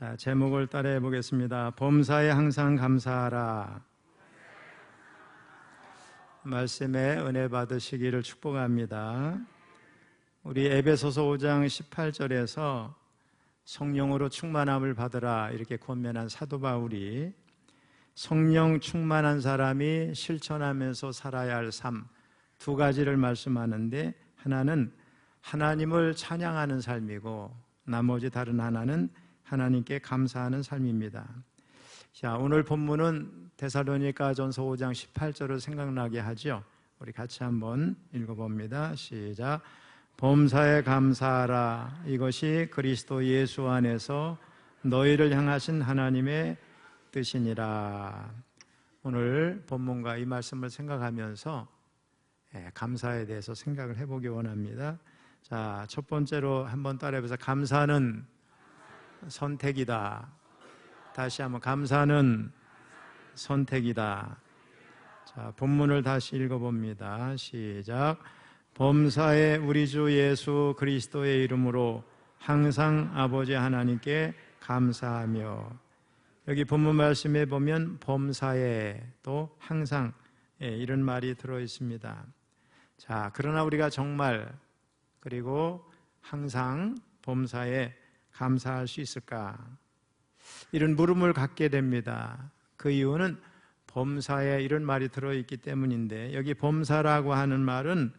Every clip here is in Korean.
자, 제목을 따라해 보겠습니다. 범사에 항상 감사하라. 말씀에 은혜 받으시기를 축복합니다. 우리 에베소서 5장 18절에서 성령으로 충만함을 받으라 이렇게 권면한 사도 바울이 성령 충만한 사람이 실천하면서 살아야 할 삶 두 가지를 말씀하는데, 하나는 하나님을 찬양하는 삶이고 나머지 다른 하나는 하나님께 감사하는 삶입니다. 자, 오늘 본문은 데살로니가전서 5장 18절을 생각나게 하죠. 우리 같이 한번 읽어봅니다. 시작. 범사에 감사하라. 이것이 그리스도 예수 안에서 너희를 향하신 하나님의 뜻이니라. 오늘 본문과 이 말씀을 생각하면서 감사에 대해서 생각을 해보기 원합니다. 자, 첫 번째로 한번 따라해보세요. 감사는 선택이다. 다시 한번, 감사는 선택이다. 자, 본문을 다시 읽어봅니다. 시작. 범사에 우리 주 예수 그리스도의 이름으로 항상 아버지 하나님께 감사하며. 여기 본문 말씀에 보면 범사에 또 항상 이런 말이 들어 있습니다. 자, 그러나 우리가 정말 그리고 항상 범사에 감사할 수 있을까? 이런 물음을 갖게 됩니다. 그 이유는 범사에 이런 말이 들어있기 때문인데, 여기 범사라고 하는 말은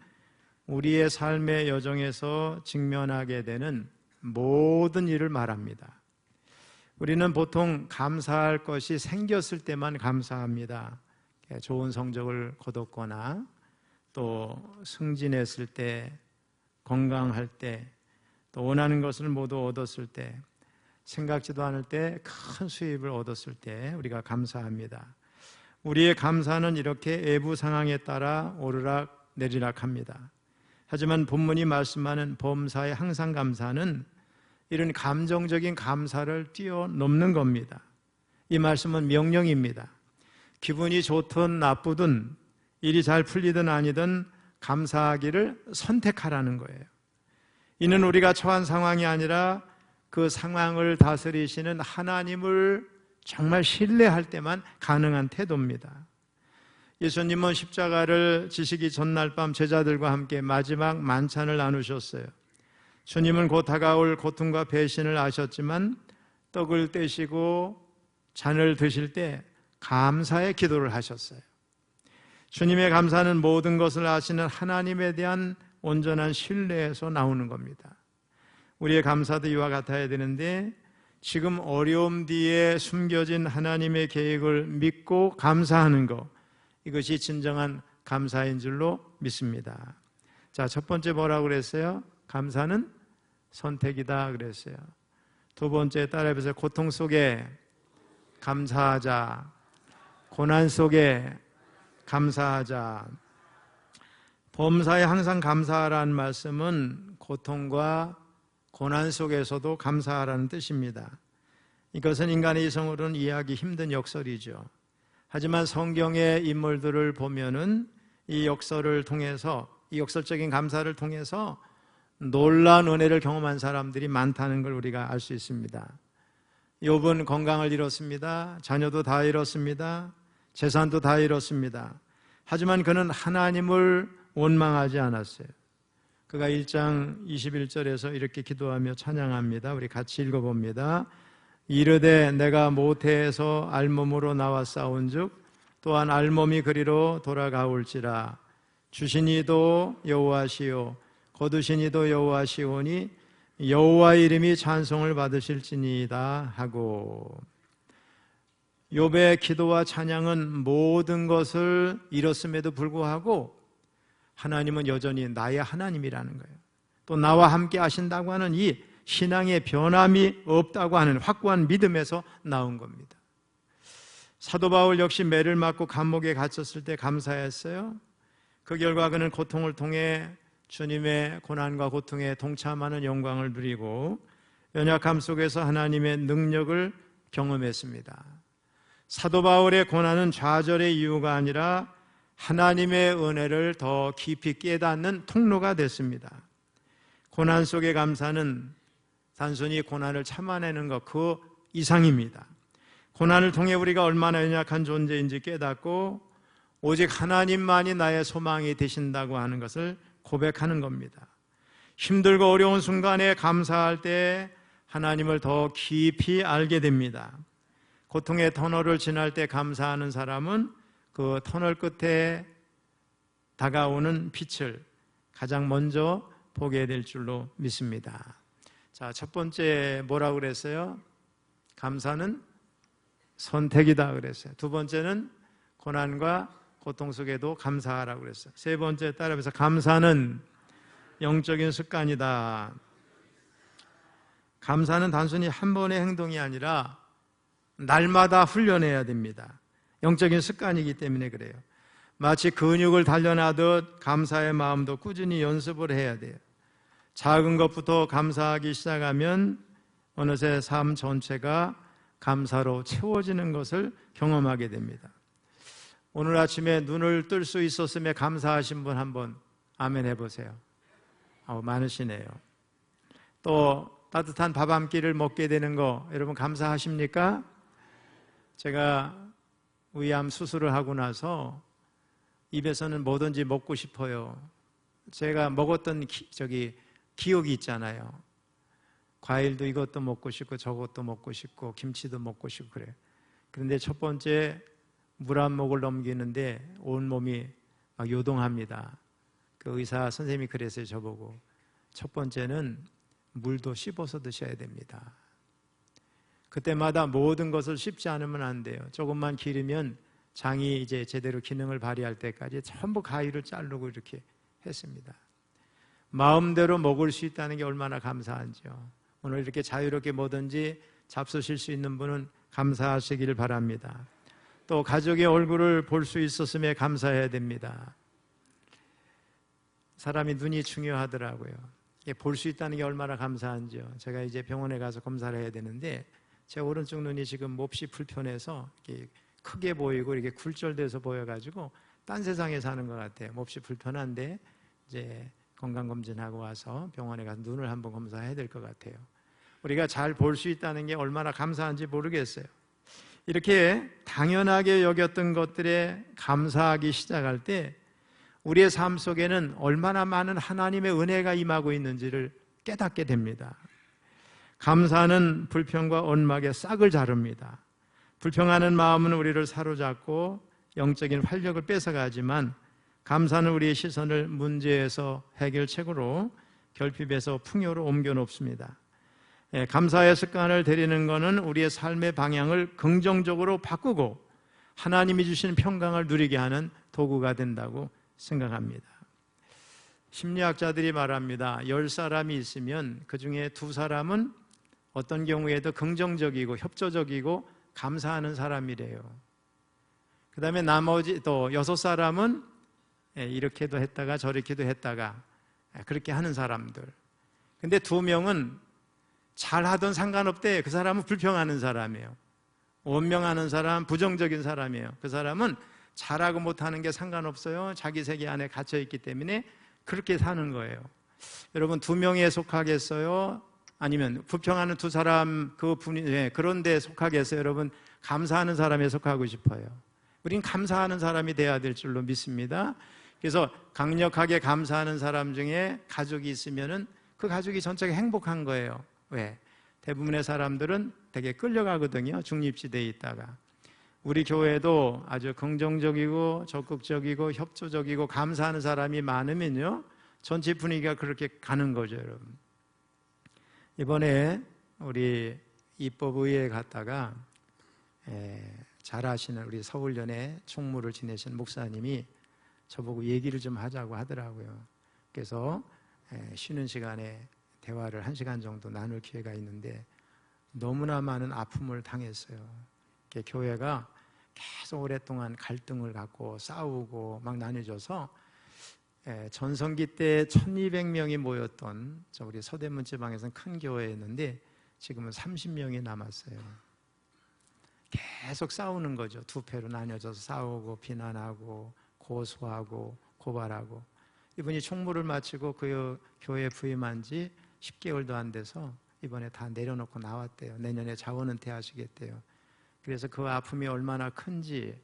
우리의 삶의 여정에서 직면하게 되는 모든 일을 말합니다. 우리는 보통 감사할 것이 생겼을 때만 감사합니다. 좋은 성적을 거뒀거나 또 승진했을 때, 건강할 때, 또 원하는 것을 모두 얻었을 때, 생각지도 않을 때 큰 수입을 얻었을 때 우리가 감사합니다. 우리의 감사는 이렇게 외부 상황에 따라 오르락 내리락 합니다. 하지만 본문이 말씀하는 범사에 항상 감사는 이런 감정적인 감사를 뛰어넘는 겁니다. 이 말씀은 명령입니다. 기분이 좋든 나쁘든, 일이 잘 풀리든 아니든 감사하기를 선택하라는 거예요. 이는 우리가 처한 상황이 아니라 그 상황을 다스리시는 하나님을 정말 신뢰할 때만 가능한 태도입니다. 예수님은 십자가를 지시기 전날 밤 제자들과 함께 마지막 만찬을 나누셨어요. 주님은 곧 다가올 고통과 배신을 아셨지만 떡을 떼시고 잔을 드실 때 감사의 기도를 하셨어요. 주님의 감사는 모든 것을 아시는 하나님에 대한 온전한 신뢰에서 나오는 겁니다. 우리의 감사도 이와 같아야 되는데, 지금 어려움 뒤에 숨겨진 하나님의 계획을 믿고 감사하는 것, 이것이 진정한 감사인 줄로 믿습니다. 자, 첫 번째 뭐라고 그랬어요? 감사는 선택이다 그랬어요. 두 번째 따라해보세요. 고통 속에 감사하자. 고난 속에 감사하자. 범사에 항상 감사하라는 말씀은 고통과 고난 속에서도 감사하라는 뜻입니다. 이것은 인간의 이성으로는 이해하기 힘든 역설이죠. 하지만 성경의 인물들을 보면은 이 역설을 통해서, 이 역설적인 감사를 통해서 놀라운 은혜를 경험한 사람들이 많다는 걸 우리가 알 수 있습니다. 욥은 건강을 잃었습니다. 자녀도 다 잃었습니다. 재산도 다 잃었습니다. 하지만 그는 하나님을 원망하지 않았어요. 그가 1장 21절에서 이렇게 기도하며 찬양합니다. 우리 같이 읽어봅니다. 이르되 내가 모태에서 알몸으로 나와 싸운즉 또한 알몸이 그리로 돌아가올지라. 주신 이도 여호와시요 거두신 이도 여호와시오니 여호와의 이름이 찬송을 받으실지니이다 하고. 욥의 기도와 찬양은 모든 것을 잃었음에도 불구하고 하나님은 여전히 나의 하나님이라는 거예요. 또 나와 함께 하신다고 하는 이 신앙의 변함이 없다고 하는 확고한 믿음에서 나온 겁니다. 사도 바울 역시 매를 맞고 감옥에 갇혔을 때 감사했어요. 그 결과 그는 고통을 통해 주님의 고난과 고통에 동참하는 영광을 누리고 연약함 속에서 하나님의 능력을 경험했습니다. 사도 바울의 고난은 좌절의 이유가 아니라 하나님의 은혜를 더 깊이 깨닫는 통로가 됐습니다. 고난 속의 감사는 단순히 고난을 참아내는 것, 그 이상입니다. 고난을 통해 우리가 얼마나 연약한 존재인지 깨닫고 오직 하나님만이 나의 소망이 되신다고 하는 것을 고백하는 겁니다. 힘들고 어려운 순간에 감사할 때 하나님을 더 깊이 알게 됩니다. 고통의 터널을 지날 때 감사하는 사람은 그 터널 끝에 다가오는 빛을 가장 먼저 보게 될 줄로 믿습니다. 자, 첫 번째 뭐라고 그랬어요? 감사는 선택이다 그랬어요. 두 번째는 고난과 고통 속에도 감사하라고 그랬어요. 세 번째 따라해서 감사는 영적인 습관이다. 감사는 단순히 한 번의 행동이 아니라 날마다 훈련해야 됩니다. 영적인 습관이기 때문에 그래요. 마치 근육을 단련하듯 감사의 마음도 꾸준히 연습을 해야 돼요. 작은 것부터 감사하기 시작하면 어느새 삶 전체가 감사로 채워지는 것을 경험하게 됩니다. 오늘 아침에 눈을 뜰 수 있었음에 감사하신 분 한번 아멘 해보세요. 많으시네요. 또 따뜻한 밥 한 끼를 먹게 되는 거 여러분 감사하십니까? 제가 위암 수술을 하고 나서 입에서는 뭐든지 먹고 싶어요. 제가 먹었던 기억이 있잖아요. 과일도 이것도 먹고 싶고 저것도 먹고 싶고 김치도 먹고 싶고 그래요. 그런데 첫 번째 물 한 모금을 넘기는데 온몸이 막 요동합니다. 그 의사 선생님이 그랬어요. 저보고 첫 번째는 물도 씹어서 드셔야 됩니다. 그때마다 모든 것을 씹지 않으면 안 돼요. 조금만 기르면 장이 이제 제대로 기능을 발휘할 때까지 전부 가위를 자르고 이렇게 했습니다. 마음대로 먹을 수 있다는 게 얼마나 감사한지요. 오늘 이렇게 자유롭게 뭐든지 잡수실 수 있는 분은 감사하시기를 바랍니다. 또 가족의 얼굴을 볼 수 있었음에 감사해야 됩니다. 사람이 눈이 중요하더라고요. 볼 수 있다는 게 얼마나 감사한지요. 제가 이제 병원에 가서 검사를 해야 되는데 제 오른쪽 눈이 지금 몹시 불편해서 이렇게 크게 보이고 이렇게 굴절돼서 보여가지고 딴 세상에 사는 것 같아요. 몹시 불편한데 이제 건강검진하고 와서 병원에 가서 눈을 한번 검사해야 될 것 같아요. 우리가 잘 볼 수 있다는 게 얼마나 감사한지 모르겠어요. 이렇게 당연하게 여겼던 것들에 감사하기 시작할 때 우리의 삶 속에는 얼마나 많은 하나님의 은혜가 임하고 있는지를 깨닫게 됩니다. 감사는 불평과 언막의 싹을 자릅니다. 불평하는 마음은 우리를 사로잡고 영적인 활력을 뺏어가지만 감사는 우리의 시선을 문제에서 해결책으로 결핍에서 풍요로 옮겨 놓습니다. 감사의 습관을 들이는 것은 우리의 삶의 방향을 긍정적으로 바꾸고 하나님이 주신 평강을 누리게 하는 도구가 된다고 생각합니다. 심리학자들이 말합니다. 10사람이 있으면 그 중에 2사람은 어떤 경우에도 긍정적이고 협조적이고 감사하는 사람이래요. 그 다음에 나머지 또 6사람은 이렇게도 했다가 저렇게도 했다가 그렇게 하는 사람들. 근데 2명은 잘하든 상관없대. 그 사람은 불평하는 사람이에요. 원명하는 사람, 부정적인 사람이에요. 그 사람은 잘하고 못하는 게 상관없어요. 자기 세계 안에 갇혀있기 때문에 그렇게 사는 거예요. 여러분 2명에 속하겠어요? 아니면 불평하는 2사람 그런 데 속하겠어요? 여러분 감사하는 사람에 속하고 싶어요. 우린 감사하는 사람이 돼야 될 줄로 믿습니다. 그래서 강력하게 감사하는 사람 중에 가족이 있으면은 그 가족이 전체가 행복한 거예요. 왜? 대부분의 사람들은 되게 끌려가거든요. 중립지대에 있다가. 우리 교회도 아주 긍정적이고 적극적이고 협조적이고 감사하는 사람이 많으면요 전체 분위기가 그렇게 가는 거죠. 여러분 이번에 우리 입법의회에 갔다가 잘 아시는 우리 서울연의 총무를 지내신 목사님이 저보고 얘기를 좀 하자고 하더라고요. 그래서 쉬는 시간에 대화를 1시간 정도 나눌 기회가 있는데 너무나 많은 아픔을 당했어요. 교회가 계속 오랫동안 갈등을 갖고 싸우고 막 나뉘어져서 전성기 때 1200명이 모였던 우리 서대문 지방에서는 큰 교회였는데 지금은 30명이 남았어요. 계속 싸우는 거죠. 2패로 나뉘어져서 싸우고 비난하고 고소하고 고발하고. 이분이 총무를 마치고 그 교회에 부임한 지 10개월도 안 돼서 이번에 다 내려놓고 나왔대요. 내년에 자원은퇴하시겠대요. 그래서 그 아픔이 얼마나 큰지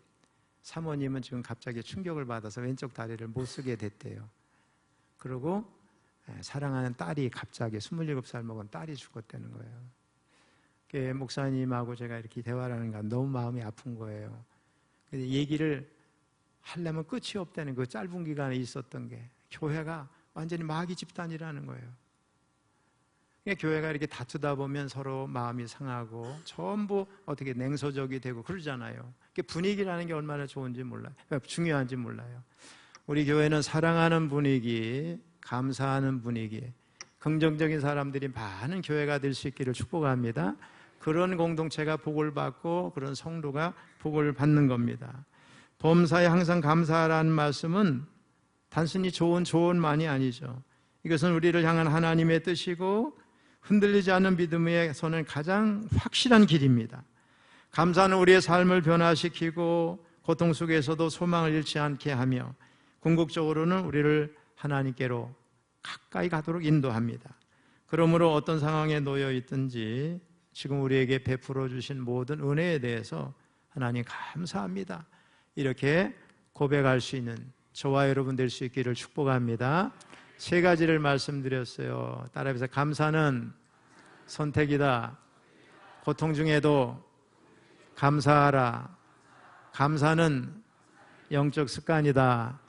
사모님은 지금 갑자기 충격을 받아서 왼쪽 다리를 못 쓰게 됐대요. 그리고 사랑하는 딸이 갑자기 27살 먹은 딸이 죽었다는 거예요. 목사님하고 제가 이렇게 대화를 하는가 너무 마음이 아픈 거예요. 얘기를 하려면 끝이 없다는 그 짧은 기간에 있었던 게 교회가 완전히 마귀 집단이라는 거예요. 교회가 이렇게 다투다 보면 서로 마음이 상하고 전부 어떻게 냉소적이 되고 그러잖아요. 분위기라는 게 얼마나 좋은지 몰라요. 중요한지 몰라요. 우리 교회는 사랑하는 분위기, 감사하는 분위기, 긍정적인 사람들이 많은 교회가 될 수 있기를 축복합니다. 그런 공동체가 복을 받고 그런 성도가 복을 받는 겁니다. 범사에 항상 감사하라는 말씀은 단순히 좋은 조언만이 아니죠. 이것은 우리를 향한 하나님의 뜻이고 흔들리지 않는 믿음에서는 가장 확실한 길입니다. 감사는 우리의 삶을 변화시키고 고통 속에서도 소망을 잃지 않게 하며 궁극적으로는 우리를 하나님께로 가까이 가도록 인도합니다. 그러므로 어떤 상황에 놓여 있든지 지금 우리에게 베풀어 주신 모든 은혜에 대해서 하나님 감사합니다. 이렇게 고백할 수 있는 저와 여러분 될 수 있기를 축복합니다. 3가지를 말씀드렸어요. 따라해서 감사는 선택이다. 고통 중에도 감사하라. 감사는 영적 습관이다.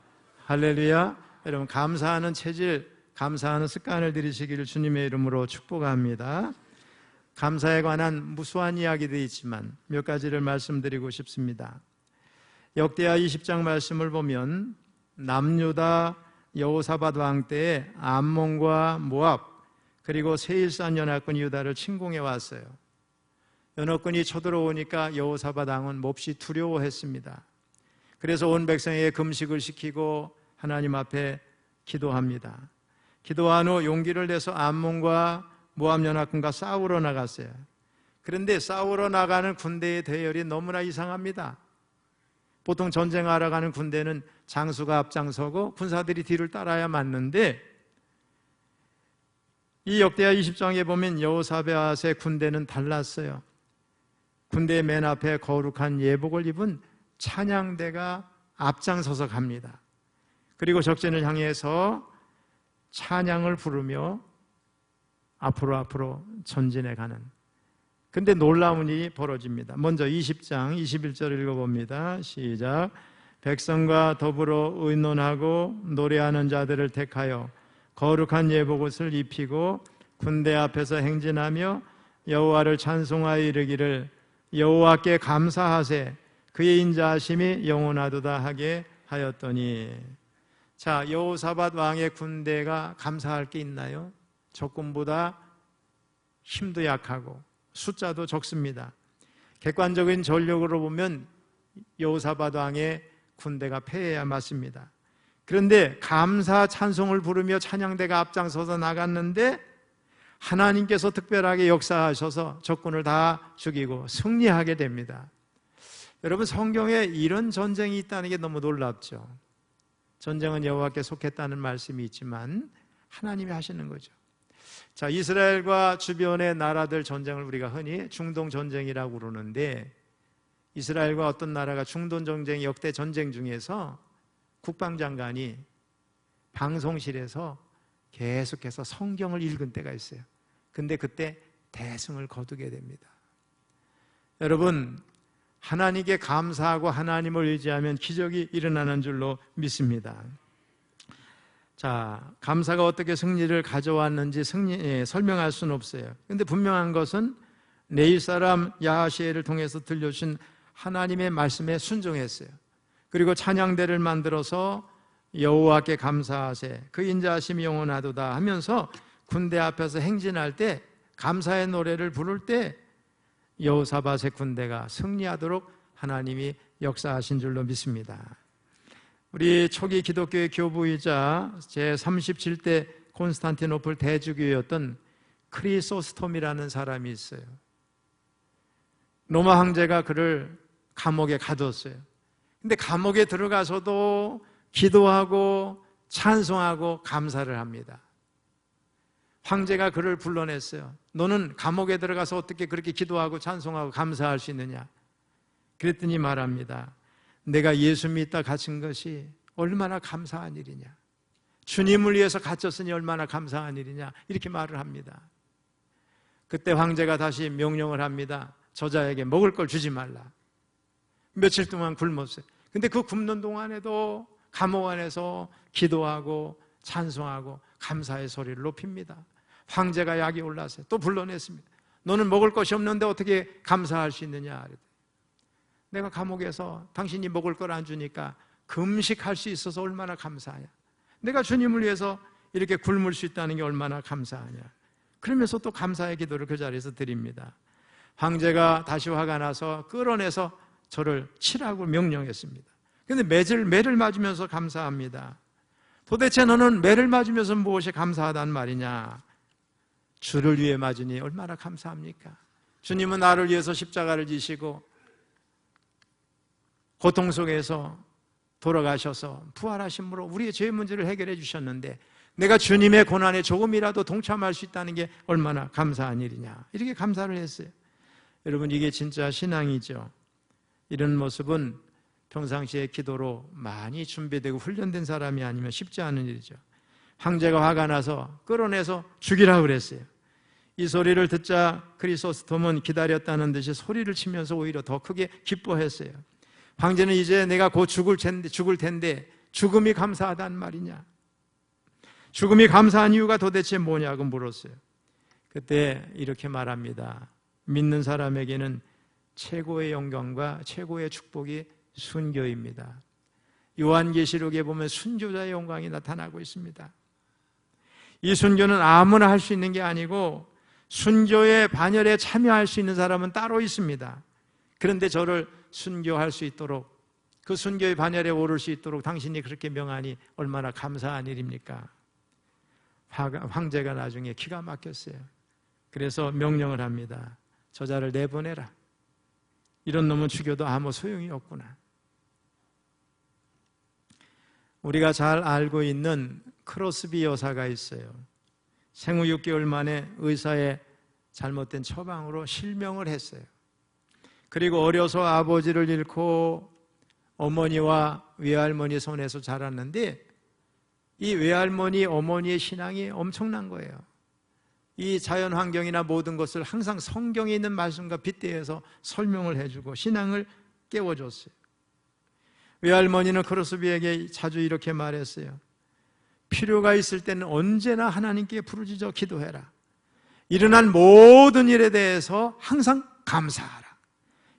할렐루야. 여러분 감사하는 체질, 감사하는 습관을 들이시기를 주님의 이름으로 축복합니다. 감사에 관한 무수한 이야기들이 있지만 몇 가지를 말씀드리고 싶습니다. 역대하 20장 말씀을 보면 남유다 여호사밧 왕 때에 암몬과 모압 그리고 세일산 연합군이 유다를 침공해 왔어요. 연합군이 쳐들어오니까 여호사밧 왕은 몹시 두려워했습니다. 그래서 온 백성에게 금식을 시키고 하나님 앞에 기도합니다. 기도한 후 용기를 내서 암몬과 모압 연합군과 싸우러 나갔어요. 그런데 싸우러 나가는 군대의 대열이 너무나 이상합니다. 보통 전쟁하러 가는 군대는 장수가 앞장서고 군사들이 뒤를 따라야 맞는데 이 역대하 20장에 보면 여호사밧의 군대는 달랐어요. 군대 맨 앞에 거룩한 예복을 입은 찬양대가 앞장서서 갑니다. 그리고 적진을 향해서 찬양을 부르며 앞으로 전진해 가는. 근데 놀라운 일이 벌어집니다. 먼저 20장 21절 읽어봅니다. 시작. 백성과 더불어 의논하고 노래하는 자들을 택하여 거룩한 예복옷을 입히고 군대 앞에서 행진하며 여호와를 찬송하여 이르기를 여호와께 감사하세 그의 인자하심이 영원하도다 하게 하였더니. 자, 여호사밧 왕의 군대가 감사할 게 있나요? 적군보다 힘도 약하고 숫자도 적습니다. 객관적인 전력으로 보면 여호사밧 왕의 군대가 패해야 맞습니다. 그런데 감사 찬송을 부르며 찬양대가 앞장서서 나갔는데 하나님께서 특별하게 역사하셔서 적군을 다 죽이고 승리하게 됩니다. 여러분 성경에 이런 전쟁이 있다는 게 너무 놀랍죠. 전쟁은 여호와께 속했다는 말씀이 있지만 하나님이 하시는 거죠. 자, 이스라엘과 주변의 나라들 전쟁을 우리가 흔히 중동 전쟁이라고 그러는데 이스라엘과 어떤 나라가 중동 전쟁 역대 전쟁 중에서 국방장관이 방송실에서 계속해서 성경을 읽은 때가 있어요. 근데 그때 대승을 거두게 됩니다. 여러분 하나님께 감사하고 하나님을 의지하면 기적이 일어나는 줄로 믿습니다. 자, 감사가 어떻게 승리를 가져왔는지 설명할 수는 없어요. 그런데 분명한 것은 네일 사람 야하시엘을 통해서 들려주신 하나님의 말씀에 순종했어요. 그리고 찬양대를 만들어서 여호와께 감사하세 그 인자하심이 영원하도다 하면서 군대 앞에서 행진할 때 감사의 노래를 부를 때 여호사밧의 군대가 승리하도록 하나님이 역사하신 줄로 믿습니다. 우리 초기 기독교의 교부이자 제37대 콘스탄티노플 대주교였던 크리소스톰이라는 사람이 있어요. 로마 황제가 그를 감옥에 가두었어요. 근데 감옥에 들어가서도 기도하고 찬송하고 감사를 합니다. 황제가 그를 불러냈어요. 너는 감옥에 들어가서 어떻게 그렇게 기도하고 찬송하고 감사할 수 있느냐? 그랬더니 말합니다. 내가 예수 믿다 갇힌 것이 얼마나 감사한 일이냐. 주님을 위해서 갇혔으니 얼마나 감사한 일이냐. 이렇게 말을 합니다. 그때 황제가 다시 명령을 합니다. 저자에게 먹을 걸 주지 말라. 며칠 동안 굶었어요. 근데 그 굶는 동안에도 감옥 안에서 기도하고 찬송하고 감사의 소리를 높입니다. 황제가 약이 올라서 또 불러냈습니다. 너는 먹을 것이 없는데 어떻게 감사할 수 있느냐? 내가 감옥에서 당신이 먹을 걸 안 주니까 금식할 수 있어서 얼마나 감사하냐. 내가 주님을 위해서 이렇게 굶을 수 있다는 게 얼마나 감사하냐. 그러면서 또 감사의 기도를 그 자리에서 드립니다. 황제가 다시 화가 나서 끌어내서 저를 치라고 명령했습니다. 그런데 매를 맞으면서 감사합니다. 도대체 너는 매를 맞으면서 무엇이 감사하단 말이냐? 주를 위해 맞으니 얼마나 감사합니까? 주님은 나를 위해서 십자가를 지시고 고통 속에서 돌아가셔서 부활하심으로 우리의 죄의 문제를 해결해 주셨는데 내가 주님의 고난에 조금이라도 동참할 수 있다는 게 얼마나 감사한 일이냐. 이렇게 감사를 했어요. 여러분, 이게 진짜 신앙이죠. 이런 모습은 평상시에 기도로 많이 준비되고 훈련된 사람이 아니면 쉽지 않은 일이죠. 황제가 화가 나서 끌어내서 죽이라고 그랬어요. 이 소리를 듣자 크리소스톰은 기다렸다는 듯이 소리를 치면서 오히려 더 크게 기뻐했어요. 황제는 이제 내가 곧 죽을 텐데 죽음이 감사하단 말이냐? 죽음이 감사한 이유가 도대체 뭐냐고 물었어요. 그때 이렇게 말합니다. 믿는 사람에게는 최고의 영광과 최고의 축복이 순교입니다. 요한계시록에 보면 순교자의 영광이 나타나고 있습니다. 이 순교는 아무나 할 수 있는 게 아니고 순교의 반열에 참여할 수 있는 사람은 따로 있습니다. 그런데 저를 순교할 수 있도록, 그 순교의 반열에 오를 수 있도록 당신이 그렇게 명하니 얼마나 감사한 일입니까? 황제가 나중에 기가 막혔어요. 그래서 명령을 합니다. 저자를 내보내라. 이런 놈은 죽여도 아무 소용이 없구나. 우리가 잘 알고 있는 크로스비 여사가 있어요. 생후 6개월 만에 의사의 잘못된 처방으로 실명을 했어요. 그리고 어려서 아버지를 잃고 어머니와 외할머니 손에서 자랐는데 이 외할머니, 어머니의 신앙이 엄청난 거예요. 이 자연 환경이나 모든 것을 항상 성경에 있는 말씀과 빗대어서 설명을 해주고 신앙을 깨워줬어요. 외할머니는 크로스비에게 자주 이렇게 말했어요. 필요가 있을 때는 언제나 하나님께 부르짖어 기도해라. 일어난 모든 일에 대해서 항상 감사하라.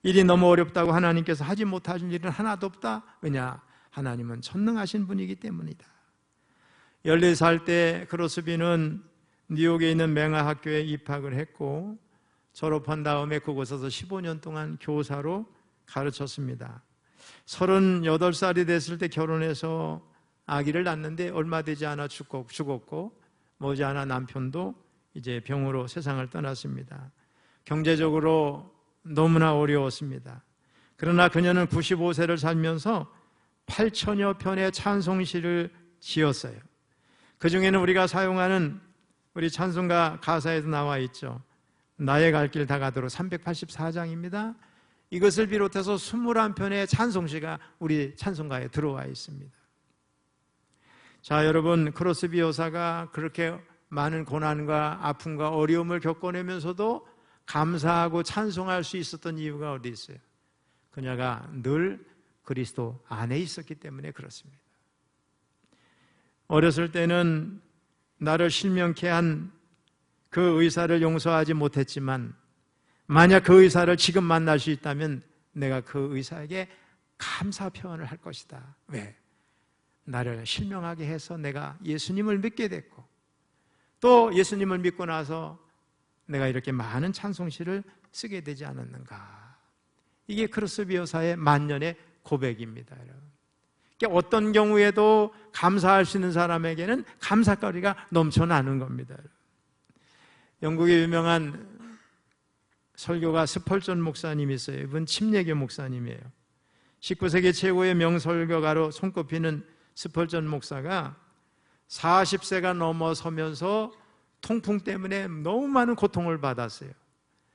일이 너무 어렵다고 하나님께서 하지 못하신 일은 하나도 없다. 왜냐? 하나님은 전능하신 분이기 때문이다. 14살 때 크로스비는 뉴욕에 있는 맹하 학교에 입학을 했고 졸업한 다음에 그곳에서 15년 동안 교사로 가르쳤습니다. 38살이 됐을 때 결혼해서 아기를 낳는데 얼마 되지 않아 죽었고 머지않아 남편도 이제 병으로 세상을 떠났습니다. 경제적으로 너무나 어려웠습니다. 그러나 그녀는 95세를 살면서 8천여 편의 찬송시를 지었어요. 그 중에는 우리가 사용하는 우리 찬송가 가사에도 나와 있죠. 나의 갈 길 다 가도록 384장입니다. 이것을 비롯해서 21편의 찬송시가 우리 찬송가에 들어와 있습니다. 자, 여러분, 크로스비 여사가 그렇게 많은 고난과 아픔과 어려움을 겪어내면서도 감사하고 찬송할 수 있었던 이유가 어디 있어요? 그녀가 늘 그리스도 안에 있었기 때문에 그렇습니다. 어렸을 때는 나를 실명케 한 그 의사를 용서하지 못했지만 만약 그 의사를 지금 만날 수 있다면 내가 그 의사에게 감사 표현을 할 것이다. 왜? 나를 실명하게 해서 내가 예수님을 믿게 됐고 또 예수님을 믿고 나서 내가 이렇게 많은 찬송시를 쓰게 되지 않았는가. 이게 크로스비 여사의 만년의 고백입니다. 여러분. 그러니까 어떤 경우에도 감사할 수 있는 사람에게는 감사거리가 넘쳐나는 겁니다. 영국의 유명한 설교가 스펄전 목사님이 있어요. 이분 침례교 목사님이에요. 19세기 최고의 명설교가로 손꼽히는 스펄전 목사가 40세가 넘어서면서 통풍 때문에 너무 많은 고통을 받았어요.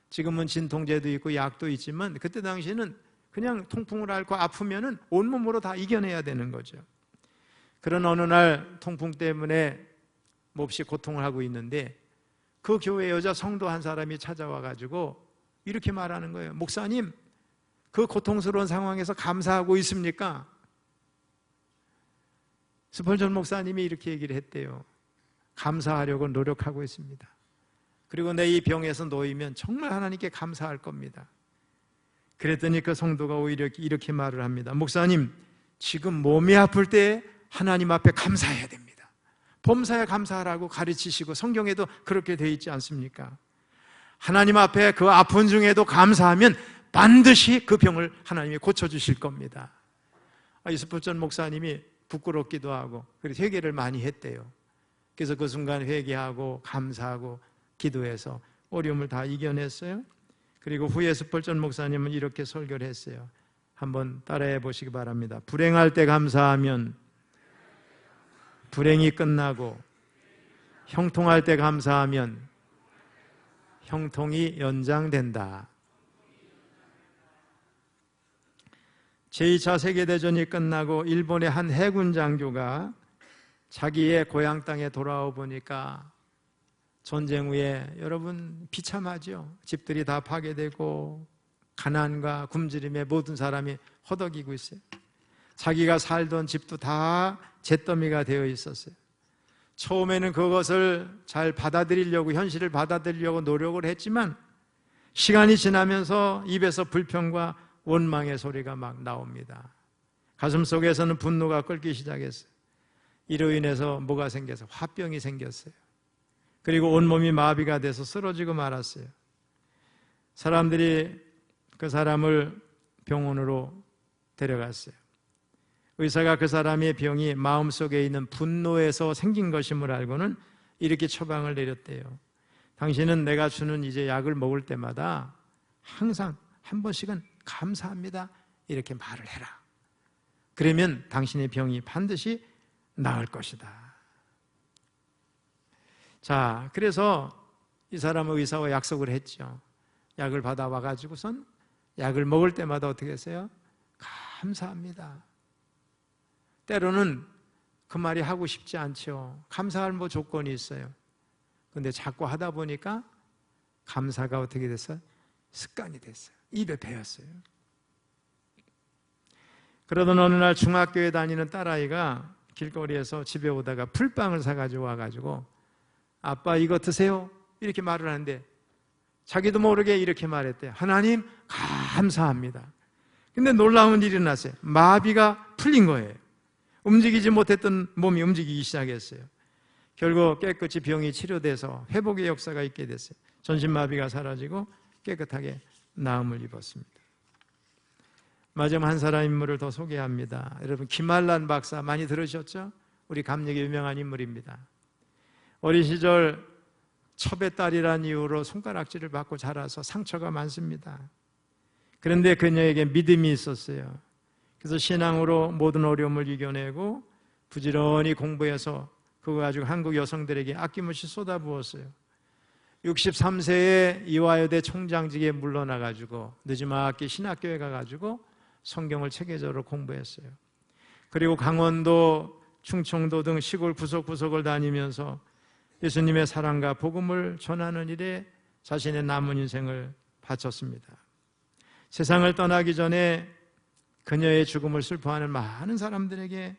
지금은 진통제도 있고 약도 있지만 그때 당시에는 그냥 통풍을 앓고 아프면은 온몸으로 다 이겨내야 되는 거죠. 그런 어느 날 통풍 때문에 몹시 고통을 하고 있는데 그 교회 여자 성도 한 사람이 찾아와 가지고 이렇게 말하는 거예요. 목사님, 그 고통스러운 상황에서 감사하고 있습니까? 스펄전 목사님이 이렇게 얘기를 했대요. 감사하려고 노력하고 있습니다. 그리고 내 이 병에서 놓이면 정말 하나님께 감사할 겁니다. 그랬더니 그 성도가 오히려 이렇게 말을 합니다. 목사님, 지금 몸이 아플 때 하나님 앞에 감사해야 됩니다. 범사에 감사하라고 가르치시고 성경에도 그렇게 되어 있지 않습니까? 하나님 앞에 그 아픈 중에도 감사하면 반드시 그 병을 하나님이 고쳐주실 겁니다. 이스포전 목사님이 부끄럽기도 하고 그래서 회개를 많이 했대요. 그래서 그 순간 회개하고 감사하고 기도해서 어려움을 다 이겨냈어요. 그리고 후에 스펄전 목사님은 이렇게 설교를 했어요. 한번 따라해 보시기 바랍니다. 불행할 때 감사하면 불행이 끝나고 형통할 때 감사하면 형통이 연장된다. 제2차 세계대전이 끝나고 일본의 한 해군 장교가 자기의 고향 땅에 돌아와 보니까 전쟁 후에 여러분 비참하죠. 집들이 다 파괴되고 가난과 굶주림에 모든 사람이 허덕이고 있어요. 자기가 살던 집도 다 잿더미가 되어 있었어요. 처음에는 그것을 잘 받아들이려고, 현실을 받아들이려고 노력을 했지만 시간이 지나면서 입에서 불평과 원망의 소리가 막 나옵니다. 가슴속에서는 분노가 끓기 시작했어요. 이로 인해서 뭐가 생겨서 화병이 생겼어요. 그리고 온몸이 마비가 돼서 쓰러지고 말았어요. 사람들이 그 사람을 병원으로 데려갔어요. 의사가 그 사람의 병이 마음속에 있는 분노에서 생긴 것임을 알고는 이렇게 처방을 내렸대요. 당신은 내가 주는 이제 약을 먹을 때마다 항상 한 번씩은 감사합니다 이렇게 말을 해라. 그러면 당신의 병이 반드시 나을 것이다. 자, 그래서 이 사람은 의사와 약속을 했죠. 약을 받아와 가지고선 약을 먹을 때마다 어떻게 했어요? 감사합니다. 때로는 그 말이 하고 싶지 않죠. 감사할 뭐 조건이 있어요. 근데 자꾸 하다 보니까 감사가 어떻게 됐어요? 습관이 됐어요. 입에 배었어요. 그러던 어느 날 중학교에 다니는 딸아이가 길거리에서 집에 오다가 풀빵을 사가지고 와가지고 아빠 이거 드세요 이렇게 말을 하는데 자기도 모르게 이렇게 말했대요. 하나님 감사합니다. 근데 놀라운 일이 났어요. 마비가 풀린 거예요. 움직이지 못했던 몸이 움직이기 시작했어요. 결국 깨끗이 병이 치료돼서 회복의 역사가 있게 됐어요. 전신마비가 사라지고 깨끗하게 나음을 입었습니다. 마지막 한 사람 인물을 더 소개합니다. 여러분 김한란 박사 많이 들으셨죠? 우리 감력이 유명한 인물입니다. 어린 시절 첩의 딸이라는 이유로 손가락질을 받고 자라서 상처가 많습니다. 그런데 그녀에게 믿음이 있었어요. 그래서 신앙으로 모든 어려움을 이겨내고 부지런히 공부해서 그거 가지고 한국 여성들에게 아낌없이 쏟아부었어요. 63세에 이화여대 총장직에 물러나가지고 늦지막히 신학교에 가가지고 성경을 체계적으로 공부했어요. 그리고 강원도, 충청도 등 시골 구석구석을 다니면서 예수님의 사랑과 복음을 전하는 일에 자신의 남은 인생을 바쳤습니다. 세상을 떠나기 전에 그녀의 죽음을 슬퍼하는 많은 사람들에게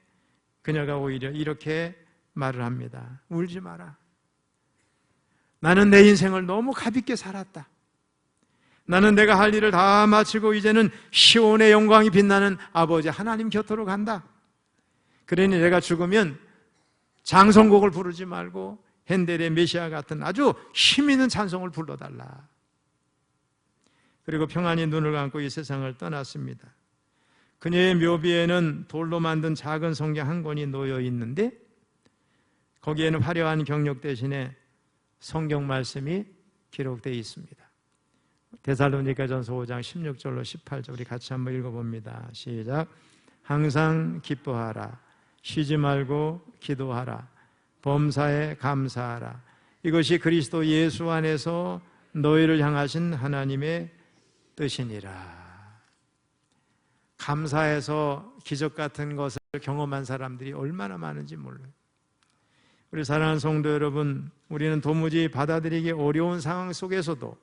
그녀가 오히려 이렇게 말을 합니다. 울지 마라. 나는 내 인생을 너무 가볍게 살았다. 나는 내가 할 일을 다 마치고 이제는 시온의 영광이 빛나는 아버지 하나님 곁으로 간다. 그러니 내가 죽으면 장성곡을 부르지 말고 핸델의 메시아 같은 아주 힘있는 찬송을 불러달라. 그리고 평안히 눈을 감고 이 세상을 떠났습니다. 그녀의 묘비에는 돌로 만든 작은 성경 한 권이 놓여 있는데 거기에는 화려한 경력 대신에 성경 말씀이 기록되어 있습니다. 데살로니가전서 5장 16절로 18절 우리 같이 한번 읽어봅니다. 시작. 항상 기뻐하라. 쉬지 말고 기도하라. 범사에 감사하라. 이것이 그리스도 예수 안에서 너희를 향하신 하나님의 뜻이니라. 감사해서 기적 같은 것을 경험한 사람들이 얼마나 많은지 몰라요. 우리 사랑하는 성도 여러분, 우리는 도무지 받아들이기 어려운 상황 속에서도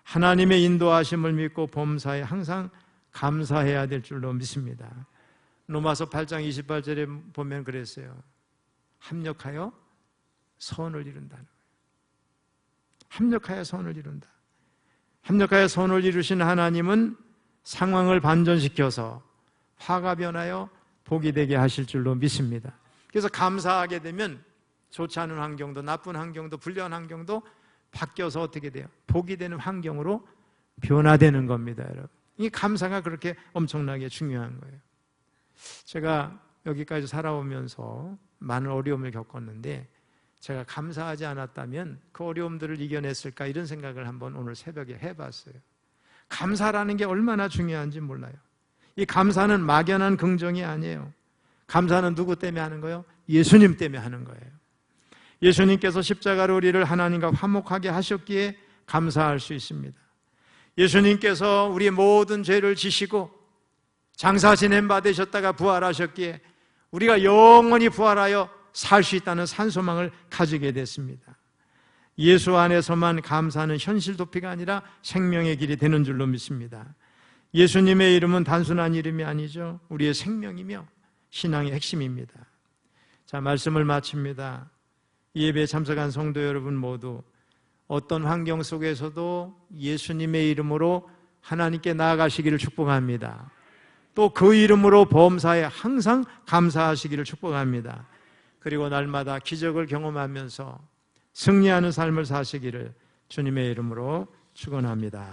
하나님의 인도하심을 믿고 범사에 항상 감사해야 될 줄로 믿습니다. 로마서 8장 28절에 보면 그랬어요. 합력하여 선을 이룬다는 거예요. 합력하여 선을 이룬다. 합력하여 선을 이루신 하나님은 상황을 반전시켜서 화가 변하여 복이 되게 하실 줄로 믿습니다. 그래서 감사하게 되면 좋지 않은 환경도, 나쁜 환경도, 불리한 환경도 바뀌어서 어떻게 돼요? 복이 되는 환경으로 변화되는 겁니다, 여러분. 이 감사가 그렇게 엄청나게 중요한 거예요. 제가 여기까지 살아오면서 많은 어려움을 겪었는데 제가 감사하지 않았다면 그 어려움들을 이겨냈을까, 이런 생각을 한번 오늘 새벽에 해봤어요. 감사라는 게 얼마나 중요한지 몰라요. 이 감사는 막연한 긍정이 아니에요. 감사는 누구 때문에 하는 거예요? 예수님 때문에 하는 거예요. 예수님께서 십자가로 우리를 하나님과 화목하게 하셨기에 감사할 수 있습니다. 예수님께서 우리의 모든 죄를 지시고 장사 지낸 바 되셨다가 부활하셨기에 우리가 영원히 부활하여 살 수 있다는 산소망을 가지게 됐습니다. 예수 안에서만 감사는 현실 도피가 아니라 생명의 길이 되는 줄로 믿습니다. 예수님의 이름은 단순한 이름이 아니죠. 우리의 생명이며 신앙의 핵심입니다. 자, 말씀을 마칩니다. 이 예배에 참석한 성도 여러분 모두 어떤 환경 속에서도 예수님의 이름으로 하나님께 나아가시기를 축복합니다. 또 그 이름으로 범사에 항상 감사하시기를 축복합니다. 그리고 날마다 기적을 경험하면서 승리하는 삶을 사시기를 주님의 이름으로 축원합니다.